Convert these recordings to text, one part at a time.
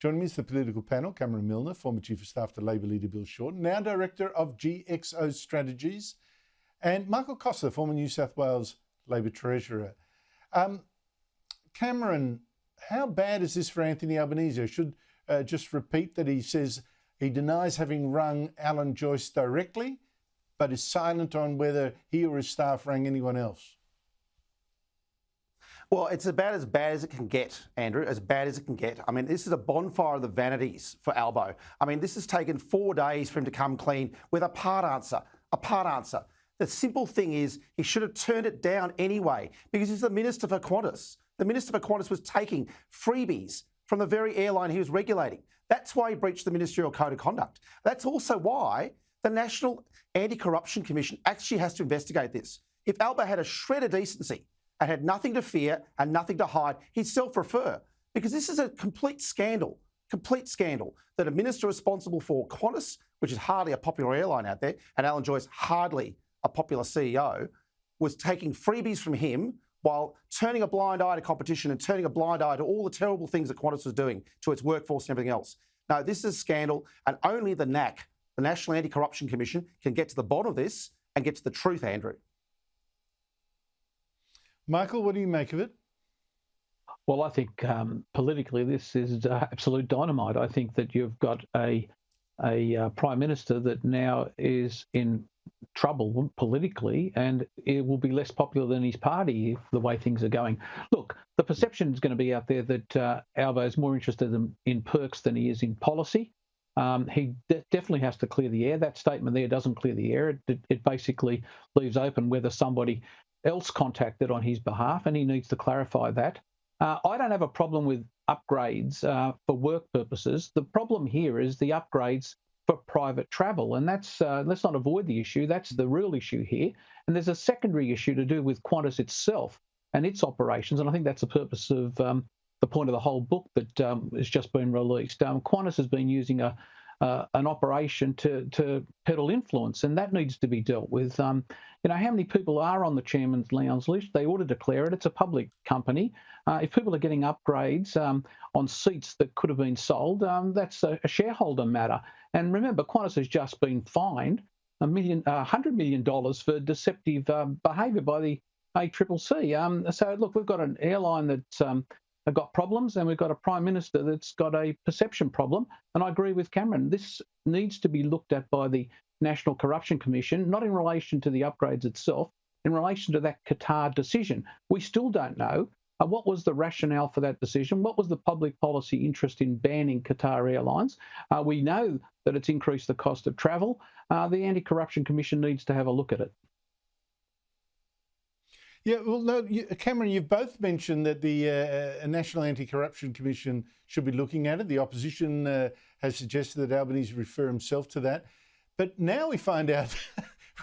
Joining me is the political panel, Cameron Milner, former Chief of Staff to Labor leader Bill Shorten, now Director of GXO Strategies, and Michael Costa, former New South Wales Labor Treasurer. Cameron, how bad is this for Anthony Albanese? I should just repeat that he says he denies having rung Alan Joyce directly, but is silent on whether he or his staff rang anyone else. Well, it's about as bad as it can get, Andrew, as bad as it can get. I mean, this is a bonfire of the vanities for Albo. I mean, this has taken 4 days for him to come clean with a part answer, The simple thing is he should have turned it down anyway because he's the Minister for Qantas. The Minister for Qantas was taking freebies from the very airline he was regulating. That's why he breached the Ministerial Code of Conduct. That's also why the National Anti-Corruption Commission actually has to investigate this. If Albo had a shred of decency and had nothing to fear and nothing to hide, he'd self-refer. Because this is a complete scandal that a minister responsible for Qantas, which is hardly a popular airline out there, and Alan Joyce, hardly a popular CEO, was taking freebies from him while turning a blind eye to competition and turning a blind eye to all the terrible things that Qantas was doing to its workforce and everything else. No, this is a scandal, and only the NACC, the National Anti-Corruption Commission, can get to the bottom of this and get to the truth, Andrew. Michael, what do you make of it? Well, I think politically this is absolute dynamite. I think that you've got a Prime Minister that now is in trouble politically, and it will be less popular than his party if the way things are going. Look, the perception is going to be out there that Albo is more interested in perks than he is in policy. He definitely has to clear the air. That statement there doesn't clear the air. It basically leaves open whether somebody else contacted on his behalf, and he needs to clarify that. I don't have a problem with upgrades for work purposes. The problem here is the upgrades for private travel, and that's let's not avoid the issue. That's the real issue here. And there's a secondary issue to do with Qantas itself and its operations, and I think that's the purpose of the point of the whole book that has just been released. Qantas has been using an operation to peddle influence, and that needs to be dealt with. How many people are on the Chairman's Lounge list? They ought to declare it. It's a public company. If people are getting upgrades on seats that could have been sold, that's a shareholder matter. And remember, Qantas has just been fined $100 million for deceptive behaviour by the ACCC. So look, we've got an airline that's got problems, and we've got a Prime Minister that's got a perception problem. And I agree with Cameron. This needs to be looked at by the National Corruption Commission, not in relation to the upgrades itself, in relation to that Qatar decision. We still don't know what was the rationale for that decision. What was the public policy interest in banning Qatar Airlines? We know that it's increased the cost of travel. The Anti-Corruption Commission needs to have a look at it. Yeah, well, no, Cameron, you've both mentioned that the National Anti-Corruption Commission should be looking at it. The opposition has suggested that Albanese refer himself to that. But now we find out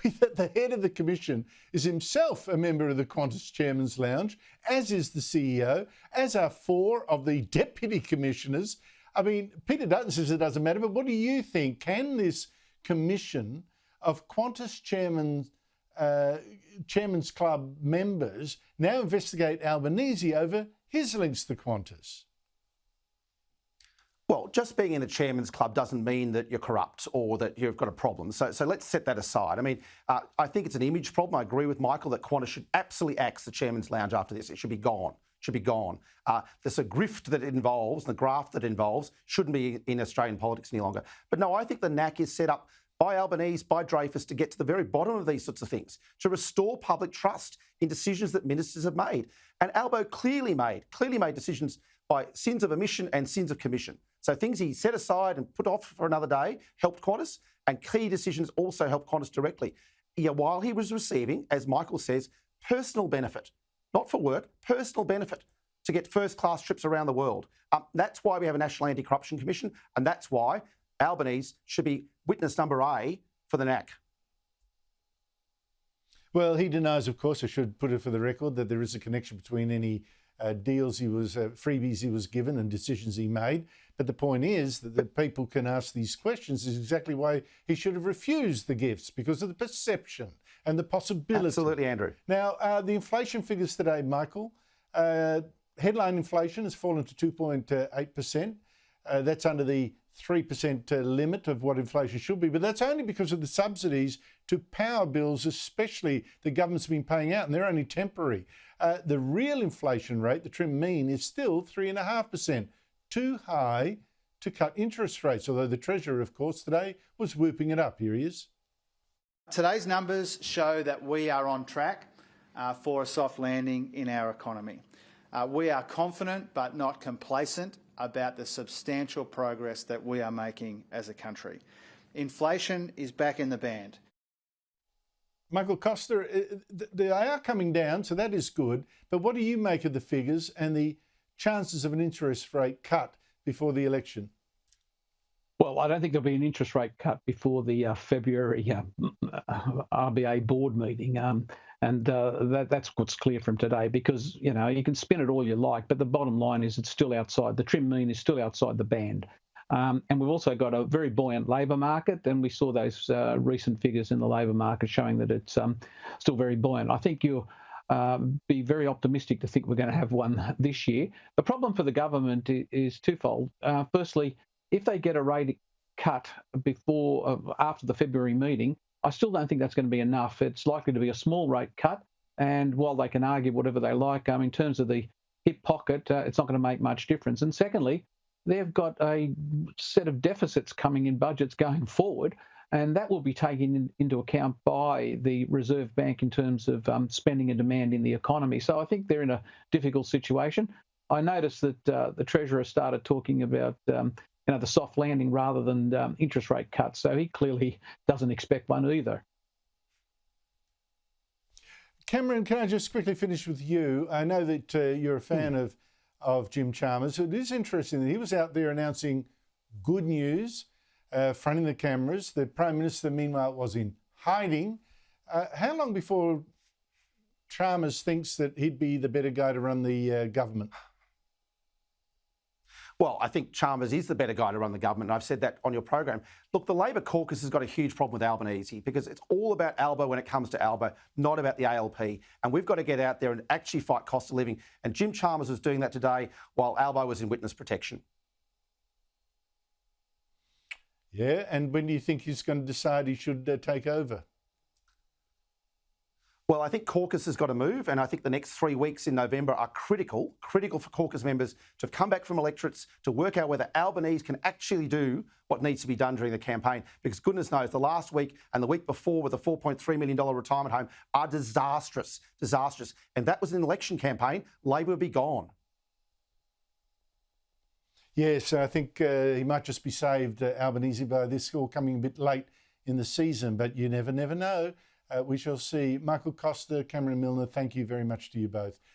that the head of the commission is himself a member of the Qantas Chairman's Lounge, as is the CEO, as are 4 of the deputy commissioners. I mean, Peter Dutton says it doesn't matter, but what do you think? Can this commission of Qantas Chairman's Club members now investigate Albanese over his links to Qantas? Well, just being in the Chairman's Club doesn't mean that you're corrupt or that you've got a problem. So let's set that aside. I mean, I think it's an image problem. I agree with Michael that Qantas should absolutely axe the Chairman's Lounge after this. It should be gone. There's a grift that it involves, the graft that it involves, shouldn't be in Australian politics any longer. But no, I think the NACC is set up by Albanese, by Dreyfus, to get to the very bottom of these sorts of things, to restore public trust in decisions that ministers have made. And Albo clearly made decisions by sins of omission and sins of commission. So things he set aside and put off for another day helped Qantas, and key decisions also helped Qantas directly. Yeah, while he was receiving, as Michael says, personal benefit, not for work, personal benefit to get first-class trips around the world. That's why we have a National Anti-Corruption Commission, and that's why Albanese should be witness number A for the NACC. Well, he denies, of course, I should put it for the record, that there is a connection between any deals he was, freebies he was given and decisions he made. But the point is that the people can ask these questions is exactly why he should have refused the gifts, because of the perception and the possibility. Absolutely, Andrew. Now, the inflation figures today, Michael, headline inflation has fallen to 2.8%. That's under the 3% limit of what inflation should be, but that's only because of the subsidies to power bills, especially the government's been paying out, and they're only temporary. The real inflation rate, the trim mean, is still 3.5%, too high to cut interest rates, although the Treasurer, of course, today was whooping it up. Here he is. Today's numbers show that we are on track for a soft landing in our economy. We are confident but not complacent about the substantial progress that we are making as a country. Inflation is back in the band. Michael Costa, they are coming down, so that is good. But what do you make of the figures and the chances of an interest rate cut before the election? Well, I don't think there'll be an interest rate cut before the February RBA board meeting. That's what's clear from today, because, you know, you can spin it all you like, but the bottom line is it's still outside. The trim mean is still outside the band. And we've also got a very buoyant labour market, and we saw those recent figures in the labour market showing that it's still very buoyant. I think you'll be very optimistic to think we're going to have one this year. The problem for the government is twofold. Firstly, if they get a rate cut after the February meeting, I still don't think that's going to be enough. It's likely to be a small rate cut, and while they can argue whatever they like, in terms of the hip pocket, it's not going to make much difference. And secondly, they've got a set of deficits coming in budgets going forward, and that will be taken into account by the Reserve Bank in terms of spending and demand in the economy. So I think they're in a difficult situation. I noticed that the Treasurer started talking about the soft landing rather than interest rate cuts. So he clearly doesn't expect one either. Cameron, can I just quickly finish with you? I know that you're a fan of Jim Chalmers. It is interesting that he was out there announcing good news, fronting the cameras. The Prime Minister, meanwhile, was in hiding. How long before Chalmers thinks that he'd be the better guy to run the government? Well, I think Chalmers is the better guy to run the government, and I've said that on your program. Look, the Labor caucus has got a huge problem with Albanese because it's all about Albo when it comes to Albo, not about the ALP. And we've got to get out there and actually fight cost of living. And Jim Chalmers was doing that today while Albo was in witness protection. Yeah, and when do you think he's going to decide he should take over? Well, I think caucus has got to move, and I think the next 3 weeks in November are critical for caucus members to have come back from electorates to work out whether Albanese can actually do what needs to be done during the campaign. Because goodness knows, the last week and the week before with the $4.3 million retirement home are disastrous. And that was an election campaign. Labor would be gone. Yes, I think he might just be saved, Albanese, by this score coming a bit late in the season, but you never know. We shall see. Michael Costa, Cameron Milner, thank you very much to you both.